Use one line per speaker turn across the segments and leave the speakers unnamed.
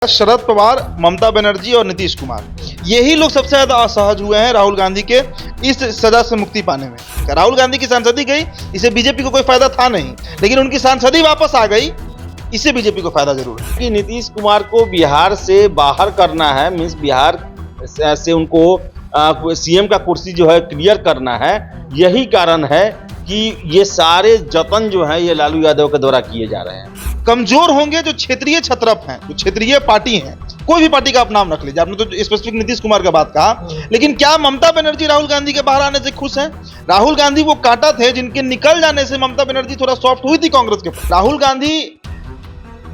शरद पवार, ममता बनर्जी और नीतीश कुमार, यही लोग सबसे ज्यादा असहज हुए हैं राहुल गांधी के इस सजा से मुक्ति पाने में। राहुल गांधी की सांसदी गई, इसे बीजेपी को कोई फायदा था नहीं, लेकिन उनकी सांसदी वापस आ गई, इससे बीजेपी को फायदा जरूर है।
कि नीतीश कुमार को बिहार से बाहर करना है, मीन्स बिहार से उनको सीएम का कुर्सी जो है क्लियर करना है। यही कारण है कि ये सारे जतन जो है ये लालू यादव के द्वारा किए जा रहे हैं।
कमजोर होंगे जो क्षेत्रीय छत्रप हैं, जो क्षेत्रीय पार्टी हैं, कोई भी पार्टी का आप नाम रख लीजिए। आपने तो स्पेसिफिक नीतीश कुमार का बात कहा, लेकिन क्या ममता बनर्जी राहुल गांधी के बाहर आने से खुश हैं? राहुल गांधी वो कांटा थे जिनके निकल जाने से ममता बनर्जी थोड़ा सॉफ्ट हुई थी कांग्रेस के। राहुल गांधी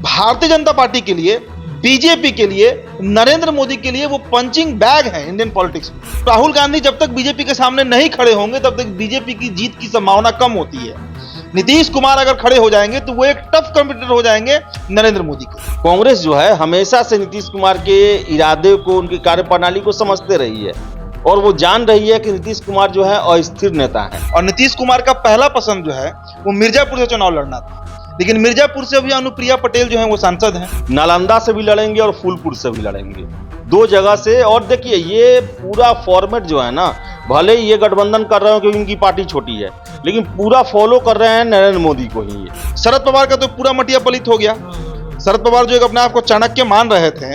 भारतीय जनता पार्टी के लिए, बीजेपी के लिए, नरेंद्र मोदी के लिए वो पंचिंग बैग है इंडियन पॉलिटिक्स में। राहुल गांधी जब तक बीजेपी के सामने नहीं खड़े होंगे तब तक बीजेपी की जीत की संभावना कम होती है। नीतीश कुमार अगर खड़े हो जाएंगे तो वो एक टफ कंपटीटर हो जाएंगे नरेंद्र मोदी के।
कांग्रेस जो है हमेशा से नीतीश कुमार के इरादे को, उनकी कार्यप्रणाली को समझते रही है और वो जान रही है कि नीतीश कुमार जो है अस्थिर नेता है।
और नीतीश कुमार का पहला पसंद जो है वो मिर्जापुर से चुनाव लड़ना था, लेकिन मिर्जापुर से भी अनुप्रिया पटेल जो है वो सांसद हैं।
नालंदा से भी लड़ेंगे और फूलपुर से भी लड़ेंगे, दो जगह से। और देखिए ये पूरा फॉर्मेट जो है ना, भले ही ये गठबंधन कर रहे हो क्योंकि इनकी पार्टी छोटी है, लेकिन पूरा फॉलो कर रहे हैं नरेंद्र मोदी को ही। ये
शरद पवार का तो पूरा मटिया पलित हो गया। शरद पवार जो एक अपने आप को चाणक्य मान रहे थे,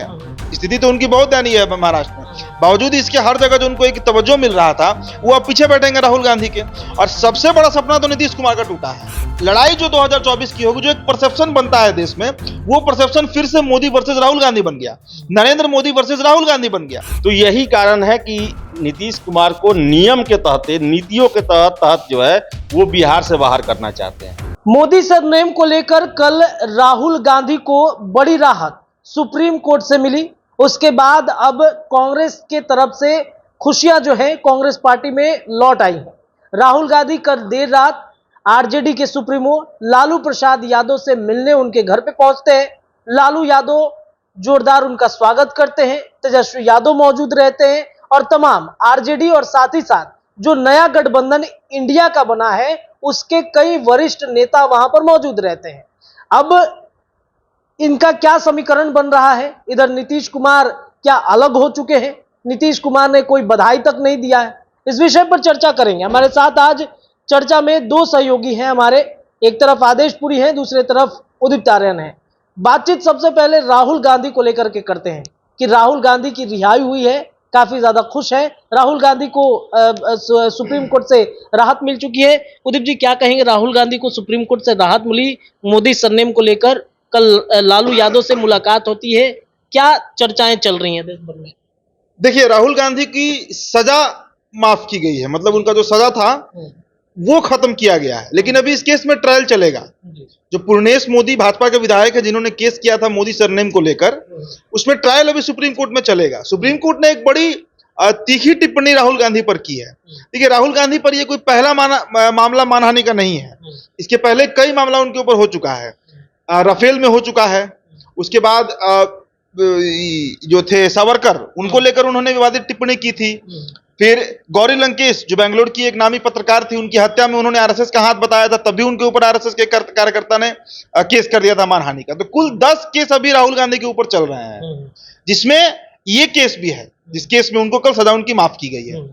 स्थिति तो उनकी बहुत दयनीय है महाराष्ट्र में। बावजूद इसके हर जगह जो उनको एक तवज्जो मिल रहा था, वो अब पीछे बैठेंगे राहुल गांधी के। और सबसे बड़ा सपना तो नीतीश कुमार का टूटा है। लड़ाई जो 2024 की होगी, जो एक परसेप्शन बनता है देश में, वो परसेप्शन फिर से मोदी वर्सेस राहुल गांधी बन गया, नरेंद्र मोदी वर्सेस राहुल गांधी बन गया।
तो यही कारण है कि नीतीश कुमार को नियम के तहत, नीतियों के तहत जो है वो बिहार से बाहर करना चाहते हैं।
मोदी सरनेम को लेकर कल राहुल गांधी को बड़ी राहत सुप्रीम कोर्ट से मिली। उसके बाद अब कांग्रेस के तरफ से खुशियां जो है कांग्रेस पार्टी में लौट आई हैं। राहुल गांधी कल देर रात आरजेडी के सुप्रीमो लालू प्रसाद यादव से मिलने उनके घर पे पहुंचते हैं। लालू यादव जोरदार उनका स्वागत करते हैं, तेजस्वी यादव मौजूद रहते हैं और तमाम आरजेडी और साथ ही साथ जो नया गठबंधन इंडिया का बना है उसके कई वरिष्ठ नेता वहां पर मौजूद रहते हैं। अब इनका क्या समीकरण बन रहा है? इधर नीतीश कुमार क्या अलग हो चुके हैं? नीतीश कुमार ने कोई बधाई तक नहीं दिया है। इस विषय पर चर्चा करेंगे। हमारे साथ आज चर्चा में दो सहयोगी हैं हमारे, एक तरफ आदेश पुरी हैं, दूसरे तरफ उदित आर्यन हैं। बातचीत सबसे पहले राहुल गांधी को लेकर के करते हैं कि राहुल गांधी की रिहाई हुई है, काफी ज्यादा खुश है। राहुल गांधी को सुप्रीम कोर्ट से राहत मिल चुकी है। उदित जी, क्या कहेंगे? राहुल गांधी को सुप्रीम कोर्ट से राहत मिली मोदी सरनेम को लेकर, कल लालू यादव से मुलाकात होती है, क्या चर्चाएं चल रही हैं देश भर में?
देखिए, राहुल गांधी की सजा माफ की गई है, मतलब उनका जो सजा था वो खत्म किया गया है, लेकिन अभी इस केस में ट्रायल चलेगा। जो पूर्णेश मोदी भाजपा के विधायक है जिन्होंने केस किया था मोदी सरनेम को लेकर, उसमें ट्रायल अभी सुप्रीम कोर्ट में चलेगा। सुप्रीम कोर्ट ने एक बड़ी तीखी टिप्पणी राहुल गांधी पर की है। देखिए, राहुल गांधी पर ये कोई पहला मामला मानहानि का नहीं है। इसके पहले कई मामला उनके ऊपर हो चुका है। राफेल में हो चुका है, उसके बाद जो थे सावरकर, उनको लेकर उन्होंने विवादित टिप्पणी की थी। फिर गौरी लंकेश जो बेंगलोर की एक नामी पत्रकार थी, उनकी हत्या में उन्होंने आरएसएस का हाथ बताया था, तब भी उनके ऊपर आरएसएस के कार्यकर्ता ने केस कर दिया था मानहानि का। तो कुल 10 केस अभी राहुल गांधी के ऊपर चल रहे हैं, जिसमें ये केस भी है, जिस केस में उनको कल सजा उनकी माफ की गई है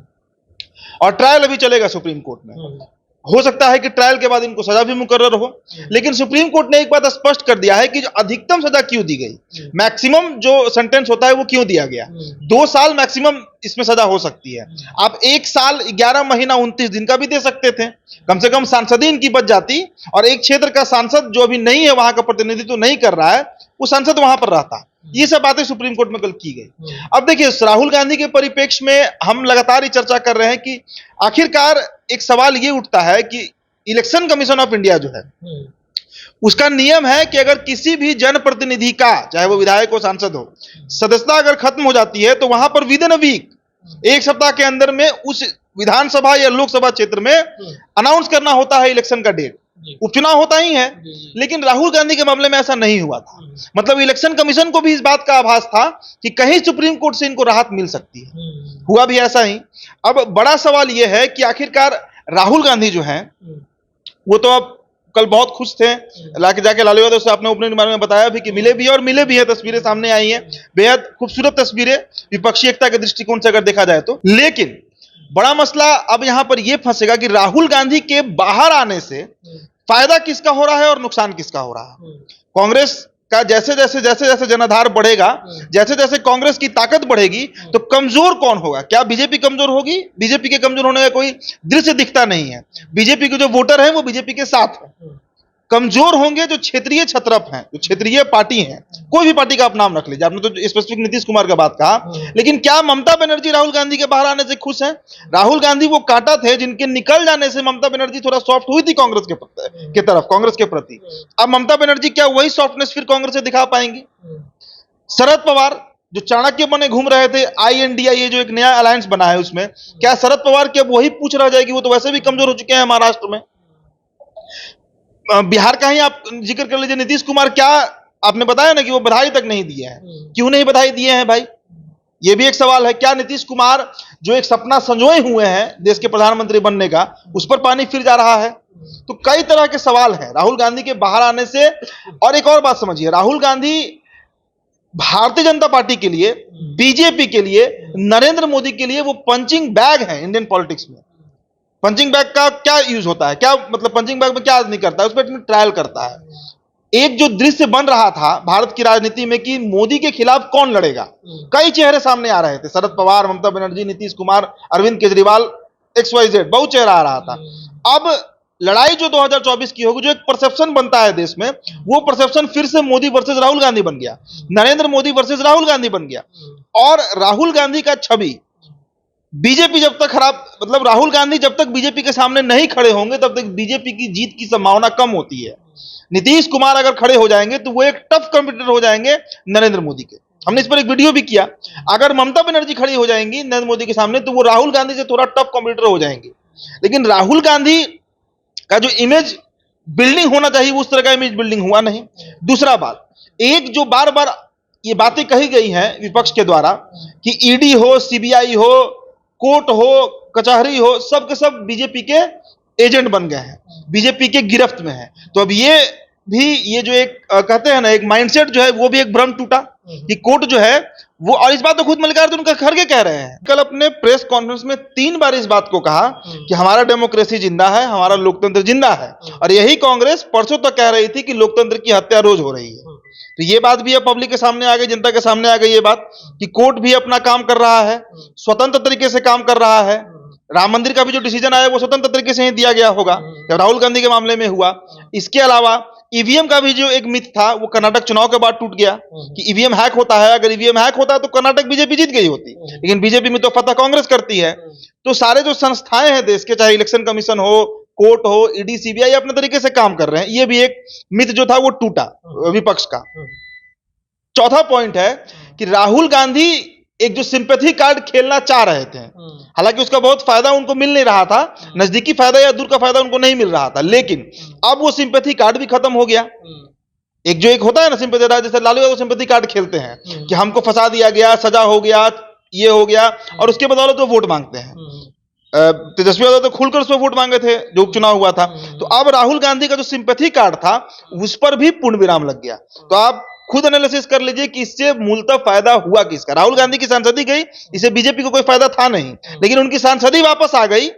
और ट्रायल अभी चलेगा सुप्रीम कोर्ट में। हो सकता है कि ट्रायल के बाद इनको सजा भी मुकर्रर हो, लेकिन सुप्रीम कोर्ट ने एक बात स्पष्ट कर दिया है कि जो अधिकतम सजा क्यों दी गई, मैक्सिमम जो सेंटेंस होता है वो क्यों दिया गया। 2 साल मैक्सिमम इसमें सजा हो सकती है। आप 1 साल 11 महीना 29 दिन का भी दे सकते थे, कम से कम सांसदी इनकी बच जाती और एक क्षेत्र का सांसद जो अभी नहीं है, वहां का प्रतिनिधित्व नहीं कर रहा है, वो सांसद वहां पर रहता। ये सब बातें सुप्रीम कोर्ट में कल की गई। अब देखिए, राहुल गांधी के परिप्रेक्ष्य में हम लगातार ये चर्चा कर रहे हैं कि आखिरकार एक सवाल ये उठता है कि इलेक्शन कमीशन ऑफ इंडिया जो है, उसका नियम है कि अगर किसी भी जनप्रतिनिधि का, चाहे वो विधायक हो, सांसद हो, सदस्यता अगर खत्म हो जाती है तो वहां पर विद इन अ वीक, एक सप्ताह के अंदर में उस विधानसभा या लोकसभा क्षेत्र में अनाउंस करना होता है इलेक्शन का डेट। उपचुनाव होता ही है, लेकिन राहुल गांधी के मामले में ऐसा नहीं हुआ था। मतलब इलेक्शन कमीशन को भी इस बात का आभास था कि कहीं सुप्रीम कोर्ट से इनको राहत मिल सकती है, हुआ भी ऐसा ही। अब बड़ा सवाल यह है कि आखिरकार राहुल गांधी जो है वो तो अब कल बहुत खुश थे, लाके जाके लालू यादव से आपने ओपनिंग बारे में बताया भी कि मिले भी और मिले भी है, तस्वीरें सामने आई हैं, बेहद खूबसूरत तस्वीरें विपक्षी एकता के दृष्टिकोण से अगर देखा जाए तो। लेकिन बड़ा मसला अब यहां पर यह फंसेगा कि राहुल गांधी के बाहर आने से फायदा किसका हो रहा है और नुकसान किसका हो रहा है। कांग्रेस का जैसे जैसे जनाधार बढ़ेगा, जैसे जैसे कांग्रेस की ताकत बढ़ेगी, तो कमजोर कौन होगा? क्या बीजेपी कमजोर होगी? बीजेपी के कमजोर होने का कोई दृश्य दिखता नहीं है। बीजेपी के जो वोटर हैं वो बीजेपी के साथ है। कमजोर होंगे जो क्षेत्रीय छत्रप हैं, जो क्षेत्रीय पार्टी हैं, कोई भी पार्टी का आप नाम रख लीजिए। आपने तो स्पेसिफिक नीतीश कुमार का बात कहा, लेकिन क्या ममता बनर्जी राहुल गांधी के बाहर आने से खुश हैं? राहुल गांधी वो कांटा थे जिनके निकल जाने से ममता बनर्जी थोड़ा सॉफ्ट हुई थी कांग्रेस के तरफ, कांग्रेस के प्रति। अब ममता बनर्जी क्या वही सॉफ्टनेस फिर कांग्रेस से दिखा पाएंगी? शरद पवार जो चाणक्य बने घूम रहे थे, INDIA जो एक नया अलायंस बना है, उसमें क्या शरद पवार की अब वही पूछ रह जाएगी? वो तो वैसे भी कमजोर हो चुके हैं महाराष्ट्र में। बिहार का ही आप जिक्र कर लीजिए, नीतीश कुमार, क्या आपने बताया ना कि वो बधाई तक नहीं दिए हैं। क्यों नहीं बधाई दिए हैं भाई? ये भी एक सवाल है। क्या नीतीश कुमार जो एक सपना संजोए हुए हैं देश के प्रधानमंत्री बनने का, उस पर पानी फिर जा रहा है? तो कई तरह के सवाल हैं राहुल गांधी के बाहर आने से। और एक और बात समझिए, राहुल गांधी भारतीय जनता पार्टी के लिए, बीजेपी के लिए, नरेंद्र मोदी के लिए वो पंचिंग बैग है इंडियन पॉलिटिक्स में। पंचिंग बैग का क्या यूज होता है, क्या मतलब पंचिंग बैग में क्या आदमी करता है? उस पर ट्रायल करता है। एक जो दृश्य बन रहा था भारत की राजनीति में कि मोदी के खिलाफ कौन लड़ेगा, कई चेहरे सामने आ रहे थे, शरद पवार, ममता बनर्जी, नीतीश कुमार, अरविंद केजरीवाल, XYZ, बहुत चेहरा आ रहा था। अब लड़ाई जो 2024 की होगी, जो एक परसेप्शन बनता है देश में, वो परसेप्शन फिर से मोदी वर्सेस राहुल गांधी बन गया, नरेंद्र मोदी वर्सेस राहुल गांधी बन गया। और राहुल गांधी का छवि बीजेपी जब तक खराब, मतलब राहुल गांधी जब तक बीजेपी के सामने नहीं खड़े होंगे तब तक बीजेपी की जीत की संभावना कम होती है। नीतीश कुमार अगर खड़े हो जाएंगे तो वो एक टफ कंपटीटर हो जाएंगे नरेंद्र मोदी के। हमने इस पर एक वीडियो भी किया। अगर ममता बनर्जी खड़ी हो जाएंगी नरेंद्र मोदी के सामने तो वो राहुल गांधी से थोड़ा टफ कंपटीटर हो जाएंगे। लेकिन राहुल गांधी का जो इमेज बिल्डिंग होना चाहिए वो उस तरह का इमेज बिल्डिंग हुआ नहीं। दूसरा बात, एक जो बार बार ये बातें कही गई हैं विपक्ष के द्वारा कि ईडी हो, CBI हो, कोर्ट हो, कचहरी हो, सब के सब बीजेपी के एजेंट बन गए हैं, बीजेपी के गिरफ्त में है। तो अब ये जो एक कहते हैं ना, एक माइंडसेट जो है वो भी एक भ्रम टूटा कि कोर्ट जो है वो, और इस बात तो खुद मल्लिकार्जुन खड़गे कह रहे हैं। कल अपने प्रेस कॉन्फ्रेंस में 3 बार इस बात को कहा कि हमारा डेमोक्रेसी जिंदा है, हमारा लोकतंत्र जिंदा है। और यही कांग्रेस परसों तक कह रही थी कि लोकतंत्र की हत्या रोज हो रही है। तो ये बात भी अब पब्लिक के सामने आ गई, जनता के सामने आ गई ये बात कि कोर्ट भी अपना काम कर रहा है, स्वतंत्र तरीके से काम कर रहा है। राम मंदिर का भी जो डिसीजन आया वो स्वतंत्र तरीके से ही दिया गया होगा जब राहुल गांधी के मामले में हुआ। इसके अलावा ईवीएम का भी जो एक मिथ था वो कर्नाटक चुनाव के बाद टूट गया कि ईवीएम हैक होता है। अगर ईवीएम हैक होता है तो कर्नाटक बीजेपी जीत गई होती, लेकिन बीजेपी में तो फतह कांग्रेस करती है। तो सारे जो संस्थाएं हैं देश के, चाहे इलेक्शन कमीशन हो, कोर्ट हो, ईडी, CBI, अपने तरीके से काम कर रहे हैं। ये भी एक मिथ जो था वो टूटा विपक्ष का। चौथा पॉइंट है कि राहुल गांधी एक जो सिंपैथी कार्ड खेलना चाह रहे थे, हालांकि उसका बहुत फायदा उनको मिल नहीं रहा था, नजदीकी फायदा या दूर का फायदा उनको नहीं मिल रहा था, लेकिन अब वो सिंपैथी कार्ड भी खत्म हो गया। एक जो एक होता है ना सिंपैथी कार्ड, जैसे लालू यादव सिंपैथी कार्ड खेलते हैं कि हमको फंसा दिया गया, सजा हो गया, ये हो गया, और उसके बदौलत वो वोट मांगते हैं। तेजस्वी यादव तो खुलकर उस पर वोट मांगे थे जो उपचुनाव हुआ था। तो अब राहुल गांधी का जो सिंपैथी कार्ड था उस पर भी पूर्ण विराम लग गया। तो आप खुद एनालिसिस कर लीजिए कि इससे मूलतः फायदा हुआ किसका। राहुल गांधी की सांसदी गई, इससे बीजेपी को कोई फायदा था नहीं, लेकिन उनकी सांसदी वापस आ गई,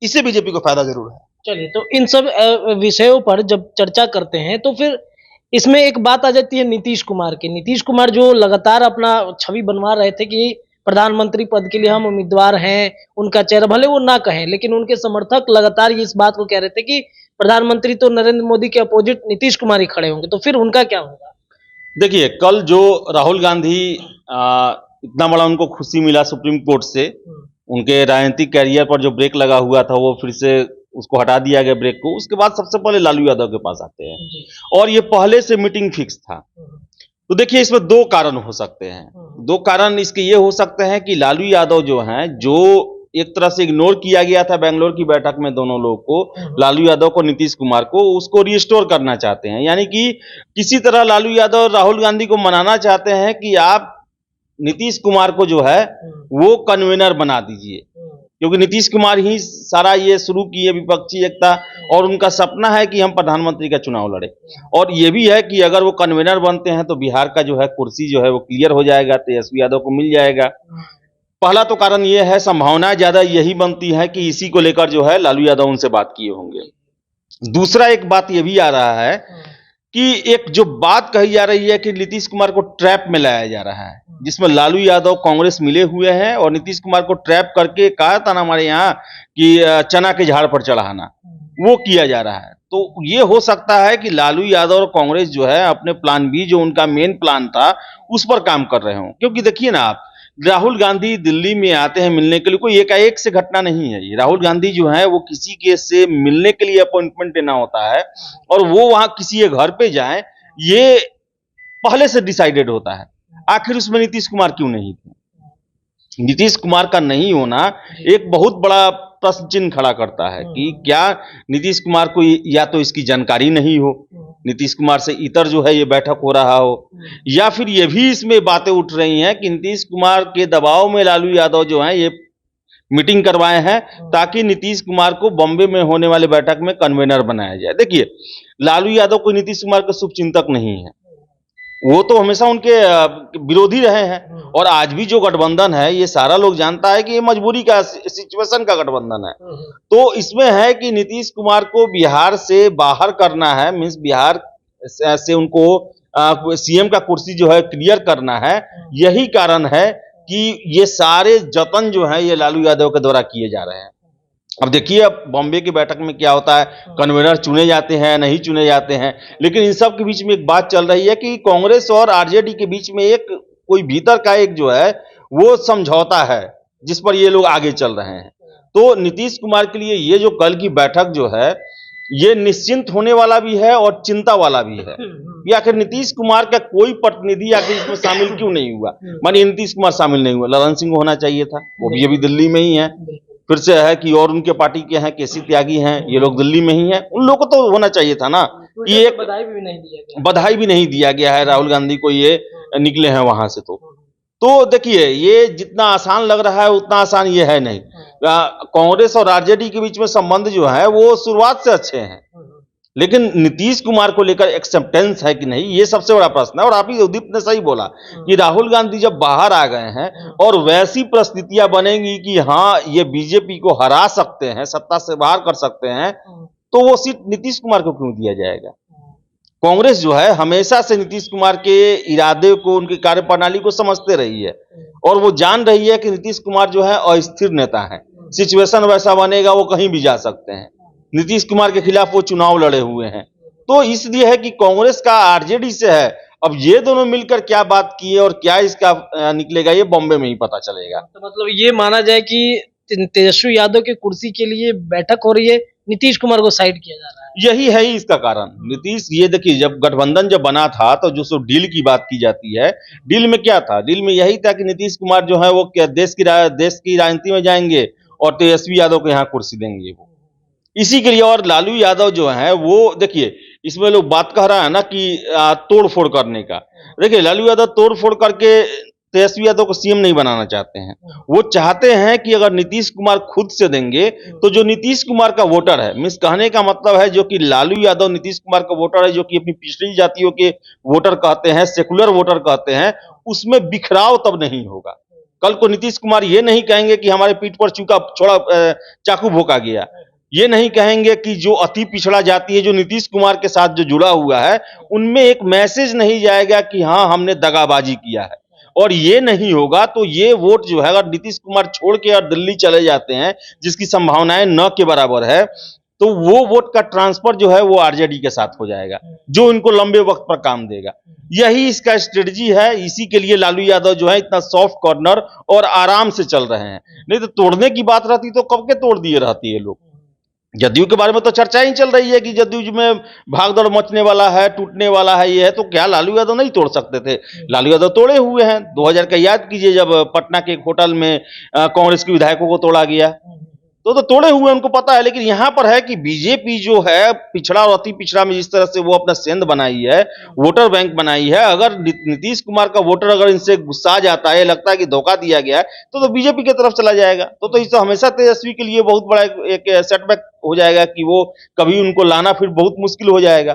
इससे बीजेपी को फायदा जरूर है।
चलिए, तो इन सब विषयों पर जब चर्चा करते हैं तो फिर इसमें एक बात आ जाती है नीतीश कुमार की। नीतीश कुमार जो लगातार अपना छवि बनवा रहे थे कि प्रधानमंत्री पद के लिए हम उम्मीदवार हैं, उनका चेहरा भले वो ना कहें, लेकिन उनके समर्थक लगातार इस बात को कह रहे थे कि प्रधानमंत्री तो नरेंद्र मोदी के अपोजिट नीतीश कुमार ही खड़े होंगे। तो फिर उनका क्या होगा?
देखिए, कल जो राहुल गांधी इतना बड़ा उनको खुशी मिला सुप्रीम कोर्ट से, उनके राजनीतिक कैरियर पर जो ब्रेक लगा हुआ था वो फिर से उसको हटा दिया गया ब्रेक को। उसके बाद सबसे पहले लालू यादव के पास आते हैं और ये पहले से मीटिंग फिक्स था। तो देखिए, इसमें 2 कारण हो सकते हैं। 2 कारण इसके ये हो सकते हैं कि लालू यादव जो हैं, जो एक तरह से इग्नोर किया गया था बेंगलोर की बैठक में दोनों लोगों को, लालू यादव को, नीतीश कुमार को, उसको रिस्टोर करना चाहते हैं। यानी कि किसी तरह लालू यादव और राहुल गांधी को मनाना चाहते हैं कि आप नीतीश कुमार को जो है वो कन्वीनर बना दीजिए। क्योंकि नीतीश कुमार ही सारा ये शुरू किए विपक्षी एकता, और उनका सपना है कि हम प्रधानमंत्री का चुनाव लड़े। और ये भी है कि अगर वो कन्वीनर बनते हैं तो बिहार का जो है कुर्सी जो है वो क्लियर हो जाएगा, तेजस्वी यादव को मिल जाएगा। पहला तो कारण ये है, संभावना ज्यादा यही बनती है कि इसी को लेकर जो है लालू यादव उनसे बात किए होंगे। दूसरा एक बात ये भी आ रहा है कि एक जो बात कही जा रही है कि नीतीश कुमार को ट्रैप में लाया जा रहा है, जिसमें लालू यादव कांग्रेस मिले हुए हैं और नीतीश कुमार को ट्रैप करके कहा था ना हमारे यहाँ कि चना के झाड़ पर चढ़ाना, वो किया जा रहा है। तो ये हो सकता है कि लालू यादव और कांग्रेस जो है अपने प्लान बी, जो उनका मेन प्लान था, उस पर काम कर रहे हों। क्योंकि देखिए ना आप, राहुल गांधी दिल्ली में आते हैं मिलने के लिए, कोई एकाएक से घटना नहीं है ये। राहुल गांधी जो है वो किसी के से मिलने के लिए अपॉइंटमेंट लेना होता है और वो वहां किसी के घर पे जाएं, ये पहले से डिसाइडेड होता है। आखिर उसमें नीतीश कुमार क्यों नहीं थे? नीतीश कुमार का नहीं होना एक बहुत बड़ा प्रश्न चिन्ह खड़ा करता है कि क्या नीतीश कुमार को या तो इसकी जानकारी नहीं हो, नीतीश कुमार से इतर जो है ये बैठक हो रहा हो, या फिर ये भी इसमें बातें उठ रही हैं कि नीतीश कुमार के दबाव में लालू यादव जो है ये मीटिंग करवाए हैं ताकि नीतीश कुमार को बॉम्बे में होने वाले बैठक में कन्वेनर बनाया जाए। देखिए, लालू यादव कोई नीतीश कुमार के शुभचिंतक नहीं है, वो तो हमेशा उनके विरोधी रहे हैं। और आज भी जो गठबंधन है, ये सारा लोग जानता है कि ये मजबूरी का सिचुएशन का गठबंधन है। तो इसमें है कि नीतीश कुमार को बिहार से बाहर करना है, मींस बिहार से उनको सीएम का कुर्सी जो है क्लियर करना है। यही कारण है कि ये सारे जतन जो है ये लालू यादव के द्वारा किए जा रहे हैं। अब देखिए, अब बॉम्बे की बैठक में क्या होता है, कन्वेनर चुने जाते हैं, नहीं चुने जाते हैं। लेकिन इन सब के बीच में एक बात चल रही है कि कांग्रेस और आरजेडी के बीच में एक कोई भीतर का एक जो है वो समझौता है, जिस पर ये लोग आगे चल रहे हैं। तो नीतीश कुमार के लिए ये जो कल की बैठक जो है, ये निश्चिंत होने वाला भी है और चिंता वाला भी है कि आखिर नीतीश कुमार का कोई प्रतिनिधि आखिर इसमें शामिल क्यों नहीं हुआ। मानिए नीतीश कुमार शामिल नहीं हुआ, ललन सिंह होना चाहिए था, वो भी अभी दिल्ली में ही है। फिर से है कि और उनके पार्टी के हैं, केसी त्यागी हैं, ये लोग दिल्ली में ही हैं, उन लोगों को तो होना चाहिए था ना। ये एक बधाई भी नहीं दिया गया है राहुल गांधी को, ये निकले हैं वहां से। तो देखिए, ये जितना आसान लग रहा है उतना आसान ये है नहीं। कांग्रेस और आरजेडी के बीच में संबंध जो है वो शुरुआत से अच्छे हैं, लेकिन नीतीश कुमार को लेकर एक्सेप्टेंस है कि नहीं, ये सबसे बड़ा प्रश्न है। और आप ही उदीप ने सही बोला कि राहुल गांधी जब बाहर आ गए हैं और वैसी परिस्थितियां बनेंगी कि हाँ ये बीजेपी को हरा सकते हैं, सत्ता से बाहर कर सकते हैं, तो वो सीट नीतीश कुमार को क्यों दिया जाएगा? कांग्रेस जो है हमेशा से नीतीश कुमार के इरादे को, उनकी कार्यप्रणाली को समझते रही है और वो जान रही है कि नीतीश कुमार जो है अस्थिर नेता है, सिचुएशन वैसा बनेगा वो कहीं भी जा सकते हैं। नीतीश कुमार के खिलाफ वो चुनाव लड़े हुए हैं, तो इसलिए है कि कांग्रेस का आरजेडी से है। अब ये दोनों मिलकर क्या बात किए और क्या इसका निकलेगा, ये बॉम्बे में ही पता चलेगा।
तो मतलब ये माना जाए कि तेजस्वी यादव के कुर्सी के लिए बैठक हो रही है, नीतीश कुमार को साइड किया जा रहा है।
यही है ही इसका कारण। नीतीश, ये देखिए, जब गठबंधन जब बना था तो जो सो डील की बात की जाती है, डील में क्या था? डील में यही था कि नीतीश कुमार जो है वो क्या देश की राजनीति में जाएंगे और तेजस्वी यादव को यहाँ कुर्सी देंगे वो, इसी के लिए। और लालू यादव जो है वो, देखिए, इसमें लोग बात कह रहा है ना कि तोड़ फोड़ करने का। देखिए, लालू यादव तोड़ फोड़ करके तेजस्वी यादव को सीएम नहीं बनाना चाहते हैं। वो चाहते हैं कि अगर नीतीश कुमार खुद से देंगे तो जो नीतीश कुमार का वोटर है, मिस कहने का मतलब है जो कि लालू यादव नीतीश कुमार का वोटर है, जो कि अपनी पिछड़ी जातियों के वोटर कहते हैं, सेकुलर वोटर कहते हैं, उसमें बिखराव तब नहीं होगा। कल को नीतीश कुमार ये नहीं कहेंगे कि हमारे पीठ पर चाकू भोंका गया, ये नहीं कहेंगे कि जो अति पिछड़ा जाति है जो नीतीश कुमार के साथ जो जुड़ा हुआ है, उनमें एक मैसेज नहीं जाएगा कि हाँ हमने दगाबाजी किया है। और ये नहीं होगा तो ये वोट जो है, अगर नीतीश कुमार छोड़ के और दिल्ली चले जाते हैं, जिसकी संभावनाएं न के बराबर है, तो वो वोट का ट्रांसफर जो है वो आरजेडी के साथ हो जाएगा, जो इनको लंबे वक्त पर काम देगा। यही इसका स्ट्रेटजी है। इसी के लिए लालू यादव जो है इतना सॉफ्ट कॉर्नर और आराम से चल रहे हैं। नहीं तो तोड़ने की बात रहती तो कब के तोड़ दिए रहती है लोग। जदयू के बारे में तो चर्चा ही चल रही है कि जदयू में भागदौड़ मचने वाला है, टूटने वाला है, ये है, तो क्या लालू यादव नहीं तोड़ सकते थे? लालू यादव तोड़े हुए हैं। 2000 का याद कीजिए, जब पटना के एक होटल में कांग्रेस के विधायकों को तोड़ा गया। तो तोड़े हुए उनको पता है। लेकिन यहाँ पर है कि बीजेपी जो है पिछड़ा और अति पिछड़ा में जिस तरह से वो अपना सेंध बनाई है, वोटर बैंक बनाई है, अगर नीतीश कुमार का वोटर अगर इनसे गुस्सा आ जाता है, लगता है कि धोखा दिया गया है, तो बीजेपी की तरफ चला जाएगा। तो इससे हमेशा तेजस्वी के लिए बहुत बड़ा एक सेटबैक हो जाएगा कि वो कभी उनको लाना फिर बहुत मुश्किल हो जाएगा।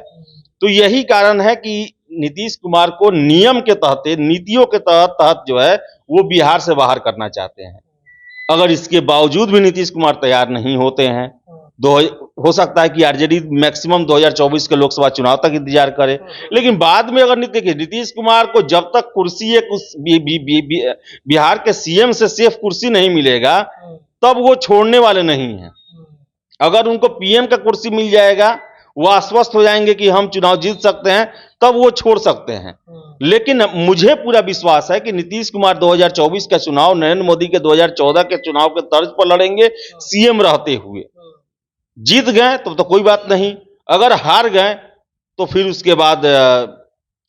तो यही कारण है कि नीतीश कुमार को नियम के तहत, नीतियों के तहत जो है वो बिहार से बाहर करना चाहते हैं। अगर इसके बावजूद भी नीतीश कुमार तैयार नहीं होते हैं, हो सकता है कि आरजेडी मैक्सिमम 2024 के लोकसभा चुनाव तक इंतजार करे। लेकिन बाद में अगर नीतीश कुमार को जब तक कुर्सी एक बिहार के सीएम से सेफ कुर्सी नहीं मिलेगा, तब वो छोड़ने वाले नहीं हैं। अगर उनको पीएम का कुर्सी मिल जाएगा, वो आश्वस्त हो जाएंगे कि हम चुनाव जीत सकते हैं, तब वो छोड़ सकते हैं। लेकिन मुझे पूरा विश्वास है कि नीतीश कुमार 2024 का चुनाव नरेंद्र मोदी के 2014 के चुनाव के तर्ज पर लड़ेंगे, सीएम रहते हुए। जीत गए तो कोई बात नहीं, अगर हार गए तो फिर उसके बाद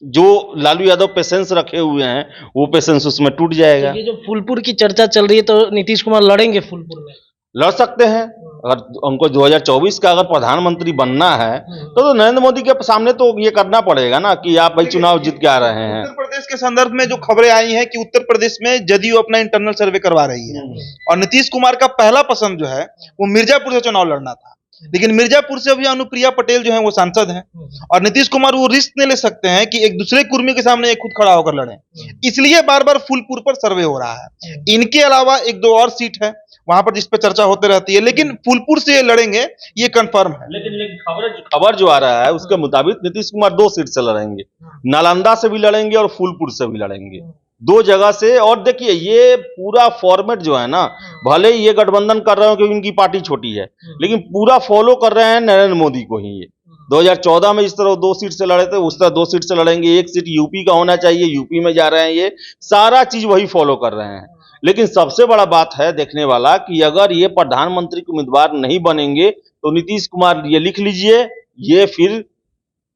जो लालू यादव पेशेंस रखे हुए हैं, वो पेशेंस उसमें टूट जाएगा।
ये जो फूलपुर की चर्चा चल रही है, तो नीतीश कुमार लड़ेंगे फूलपुर में?
लड़ सकते हैं। अगर उनको 2024 का अगर प्रधानमंत्री बनना है तो नरेंद्र मोदी के सामने तो ये करना पड़ेगा ना कि आप भाई चुनाव जीत के आ रहे हैं।
उत्तर प्रदेश के संदर्भ में जो खबरें आई हैं कि उत्तर प्रदेश में जदयू अपना इंटरनल सर्वे करवा रही है और नीतीश कुमार का पहला पसंद जो है वो मिर्जापुर से चुनाव लड़ना था। लेकिन मिर्जापुर से अभी अनुप्रिया पटेल जो है वो सांसद हैं और नीतीश कुमार वो रिस्क नहीं ले सकते हैं कि एक दूसरे कुर्मी के सामने ये खुद खड़ा होकर लड़े, इसलिए बार बार फूलपुर पर सर्वे हो रहा है। इनके अलावा एक दो और सीट है वहां पर जिस पर चर्चा होती रहती है, लेकिन फूलपुर से ये लड़ेंगे ये कंफर्म है।
लेकिन खबर जो आ रहा है उसके मुताबिक नीतीश कुमार 2 सीट से लड़ेंगे, नालंदा से भी लड़ेंगे और फूलपुर से भी लड़ेंगे, 2 जगह से। और देखिए ये पूरा फॉर्मेट जो है ना, भले ही ये गठबंधन कर रहे हो क्योंकि इनकी पार्टी छोटी है, लेकिन पूरा फॉलो कर रहे हैं नरेंद्र मोदी को ही। ये 2014 में जिस तरह 2 सीट से लड़े थे, उस तरह 2 सीट से लड़ेंगे। 1 सीट यूपी का होना चाहिए, यूपी में जा रहे हैं, ये सारा चीज वही फॉलो कर रहे हैं। लेकिन सबसे बड़ा बात है देखने वाला कि अगर ये प्रधानमंत्री के उम्मीदवार नहीं बनेंगे तो नीतीश कुमार, ये लिख लीजिए, ये फिर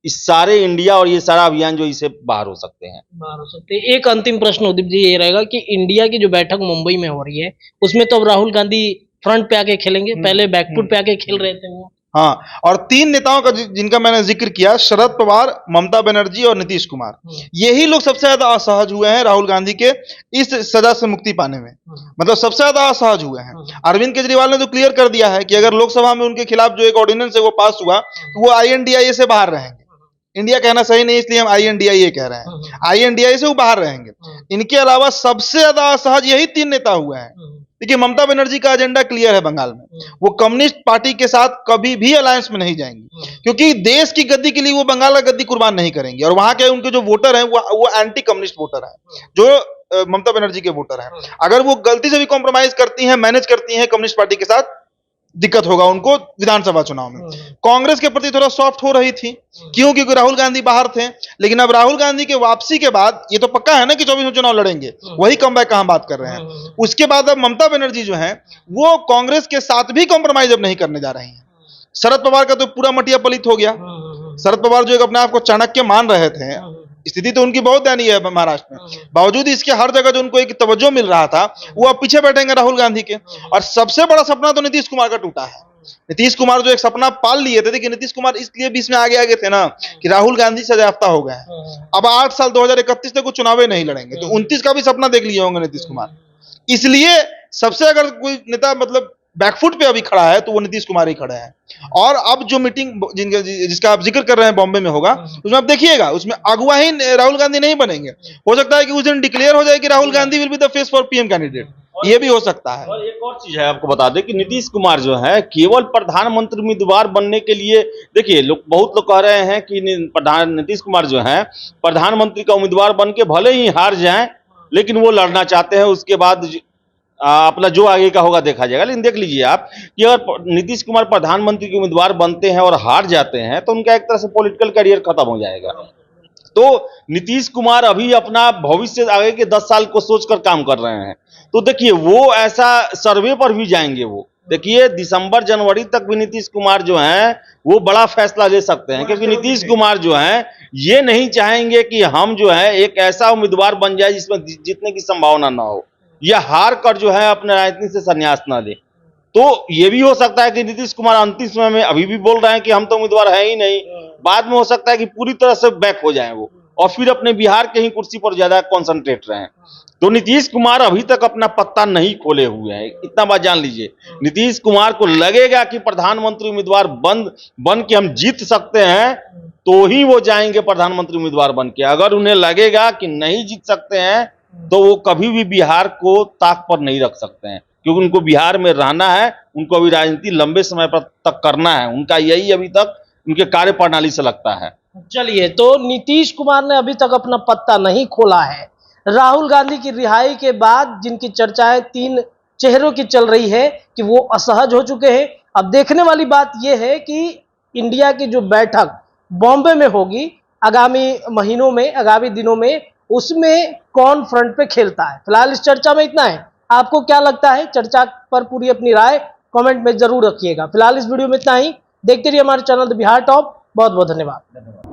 इस सारे इंडिया और ये सारा अभियान जो इसे बाहर हो सकते हैं।
बाहर हो सकते हैं। एक अंतिम प्रश्न उदीप जी ये रहेगा कि इंडिया की जो बैठक मुंबई में हो रही है उसमें तो अब राहुल गांधी फ्रंट पे आके खेलेंगे, पहले बैकफुट पे आके खेल रहे थे वो।
हाँ, और 3 नेताओं का जिनका मैंने जिक्र किया, शरद पवार, ममता बनर्जी और नीतीश कुमार, यही लोग सबसे ज्यादा असहज हुए हैं राहुल गांधी के इस सजा से मुक्ति पाने में। मतलब सबसे ज्यादा असहज हुए हैं। अरविंद केजरीवाल ने तो क्लियर कर दिया है कि अगर लोकसभा में उनके खिलाफ जो एक ऑर्डिनेंस है वो पास हुआ तो वो INDIA से बाहर रहेंगे। इंडिया कहना सही नहीं, इसलिए हम INDIA कह रहे हैं। INDIA से वो बाहर रहेंगे। इनके अलावा सबसे ज्यादा असहज यही 3 नेता हुए हैं। देखिए ममता बनर्जी का एजेंडा क्लियर है बंगाल में, वो कम्युनिस्ट पार्टी के साथ कभी भी अलायंस में नहीं जाएंगी, क्योंकि देश की गद्दी के लिए वो बंगाल का गद्दी कुर्बान नहीं करेंगे। और वहां के उनके जो वोटर हैं वो एंटी कम्युनिस्ट वोटर हैं, जो ममता बनर्जी के वोटर हैं। अगर वो गलती से भी कॉम्प्रोमाइज करती हैं, मैनेज करती हैं कम्युनिस्ट पार्टी के साथ, दिक्कत होगा उनको विधानसभा चुनाव में। कांग्रेस के प्रति थोड़ा सॉफ्ट हो रही थी, क्यों? क्योंकि राहुल गांधी बाहर थे। लेकिन अब राहुल गांधी के वापसी के बाद ये तो पक्का है ना कि 24 में चुनाव लड़ेंगे, वही कमबैक का हम बात कर रहे हैं। उसके बाद अब ममता बनर्जी जो है वो कांग्रेस के साथ भी कॉम्प्रोमाइज अब नहीं करने जा रही है। शरद पवार का तो पूरा मटिया पलित हो गया। शरद पवार जो एक अपने आप को चाणक्य मान रहे थे, स्थिति तो उनकी बहुत दयनीय है महाराष्ट्र में। बावजूद इसके हर जगह जो उनको एक तवज्जो मिल रहा था, वो अब पीछे बैठेंगे राहुल गांधी के। और सबसे बड़ा सपना तो नीतीश कुमार का टूटा है। नीतीश कुमार जो एक सपना पाल लिए थे, देखिए नीतीश कुमार इसलिए बीच में आगे थे ना कि राहुल गांधी सजायाफ्ता हो गए हैं। अब 8 साल 2031 तक वो चुनाव नहीं लड़ेंगे, तो 29 का भी सपना देख लिए होंगे नीतीश कुमार। इसलिए सबसे अगर कोई नेता मतलब बैकफुट पे अभी खड़ा है तो वो नीतीश कुमार ही खड़े हैं। और अब जो मीटिंग जिसका आप जिक्र कर रहे हैं बॉम्बे में होगा, उसमें आप देखिएगा, उसमें अगुवा ही राहुल गांधी नहीं बनेंगे। हो सकता है कि उस दिन डिक्लेयर हो जाए कि Rahul Gandhi will be the face for PM candidate, ये भी हो सकता है।
और एक और चीज है, आपको बता दें कि नीतीश कुमार जो है केवल प्रधानमंत्री उम्मीदवार बनने के लिए, देखिए बहुत लोग कह रहे हैं कि नीतीश कुमार जो है प्रधानमंत्री का उम्मीदवार बन के भले ही हार जाए, लेकिन वो लड़ना चाहते हैं। उसके बाद अपना जो आगे का होगा देखा जाएगा। लेकिन देख लीजिए आप कि अगर नीतीश कुमार प्रधानमंत्री के उम्मीदवार बनते हैं और हार जाते हैं तो उनका एक तरह से पॉलिटिकल करियर खत्म हो जाएगा। तो नीतीश कुमार अभी अपना भविष्य आगे के 10 साल को सोचकर काम कर रहे हैं। तो देखिए वो ऐसा सर्वे पर भी जाएंगे। वो देखिए दिसंबर जनवरी तक भी नीतीश कुमार जो है वो बड़ा फैसला ले सकते हैं, क्योंकि नीतीश कुमार जो है ये नहीं चाहेंगे कि हम जो है एक ऐसा उम्मीदवार बन जाए जिसमें जीतने की संभावना ना हो, या हार कर जो है अपने राजनीति से संन्यास ना ले। तो ये भी हो सकता है कि नीतीश कुमार अंतिम समय में अभी भी बोल रहे हैं कि हम तो उम्मीदवार है ही नहीं, बाद में हो सकता है कि पूरी तरह से बैक हो जाए वो और फिर अपने बिहार के ही कुर्सी पर ज्यादा कंसंट्रेट रहे। तो नीतीश कुमार अभी तक अपना पत्ता नहीं खोले हुए हैं, इतना बात जान लीजिए। नीतीश कुमार को लगेगा कि प्रधानमंत्री उम्मीदवार बन के हम जीत सकते हैं तो ही वो जाएंगे प्रधानमंत्री उम्मीदवार बन के। अगर उन्हें लगेगा कि नहीं जीत सकते हैं तो वो कभी भी बिहार को ताक पर नहीं रख सकते हैं, क्योंकि उनको बिहार में रहना है, उनको अभी राजनीति लंबे समय तक करना है। उनका यही अभी तक उनके कार्य प्रणाली से लगता है।
चलिए, तो नीतीश कुमार ने अभी तक अपना पत्ता नहीं खोला है। राहुल गांधी की रिहाई के बाद जिनकी चर्चाएं 3 चेहरों की चल रही है कि वो असहज हो चुके हैं। अब देखने वाली बात यह है कि इंडिया की जो बैठक बॉम्बे में होगी आगामी महीनों में, आगामी दिनों में, उसमें कौन फ्रंट पे खेलता है। फिलहाल इस चर्चा में इतना है। आपको क्या लगता है? चर्चा पर पूरी अपनी राय कमेंट में जरूर रखिएगा। फिलहाल इस वीडियो में इतना ही। देखते रहिए हमारे चैनल द बिहार टॉप। बहुत बहुत धन्यवाद।